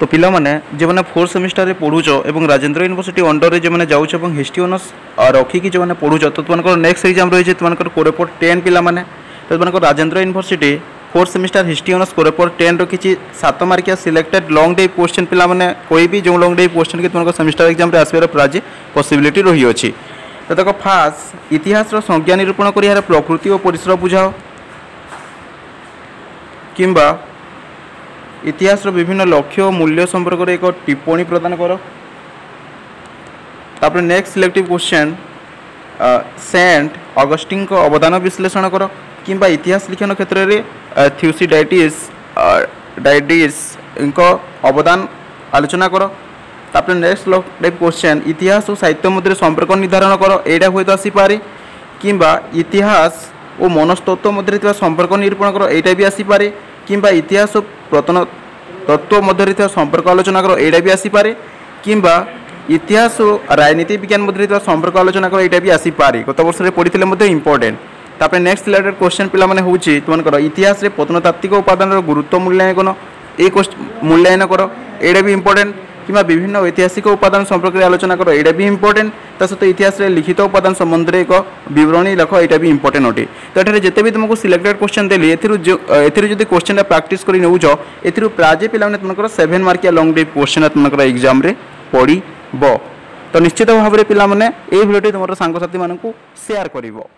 तो पिला माने जो मैंने 4th सेमिस्टर रे पढ़ुच और राजेंद्र यूनिवर्सिटी अंडर जो मैंने जाऊँ और हिस्ट्री ऑनर्स रखिकी जो मैंने पढ़ुच तो तुमको नेक्स्ट एग्जाम रही है तुम कोरेपोर्ट 10 पिला माने तो तुमको Rajendra university 4th semester history honours कोरेपोर्ट 10 रखी 7 मार्किया सिलेक्टेड लॉन्ग डे क्वेश्चन पिला माने कोई भी जो लॉन्ग डे क्वेश्चन की तुमको सेमिस्टर एग्जाम आसबार प्राय पॉसिबिलिटी रही अच्छी तो देखो फास्ट इतिहास संज्ञा निरूपण कर यार प्रकृति और परिसर बुझाओ किंबा इतिहास विभिन्न लक्ष्य और मूल्य संपर्क में एक टिप्पणी प्रदान कर। तापर next selective question saint Augustine को अवदान विश्लेषण कर किंबा इतिहास लिखन क्षेत्र में थ्यूसिडाइटिस अवदान आलोचना कर। तापर नेक्स्ट टाइप क्वेश्चन इतिहास और साहित्य मध्य संपर्क निर्धारण कर एटा हुए तो आसीपे किंबा इतिहास और मनस्तत्व मध्य संपर्क निरूपण कर एटा भी आसीपे किंबा इतिहास और प्रतन तत्व मध्य संपर्क आलोचना कर एटा भी आसीपे किंबा इतिहास और राजनीति विज्ञान मध्य संपर्क आलोचना कर एटा भी आसीपे गत वर्ष में पढ़ी इंपोर्टेंट। तापर नेक्स्ट रिलेटेड क्वेश्चन पिला माने होची तुमनकर इतिहास रे प्रत्नतात्विक उपादान गुरुत्व मूल्यांकन ए मूल्यांकन कर एटा भी इंपोर्टेंट किंबा विभिन्न ऐतिहासिक उपादान संपर्क में आलोचना कर एटा भी इंपोर्टेंट ता सहित इतिहास रे लिखित उपादान संबंध में एक विवरणी लिख एटा भी इंपोर्टेंट अटे। तो ये जिते भी तुमको सिलेक्टेड क्वेश्चन देली एथि क्वेश्चन प्राक्टिस कर नौच ए प्राय पे तुमको 7 मार्किया लॉन्ग डे क्वेश्चन तुमको एग्जाम रे पड़ब। तो निश्चित भाव में पिला माने ए भिडियोटी तुम सांगसाथी मानक शेयर करिवो।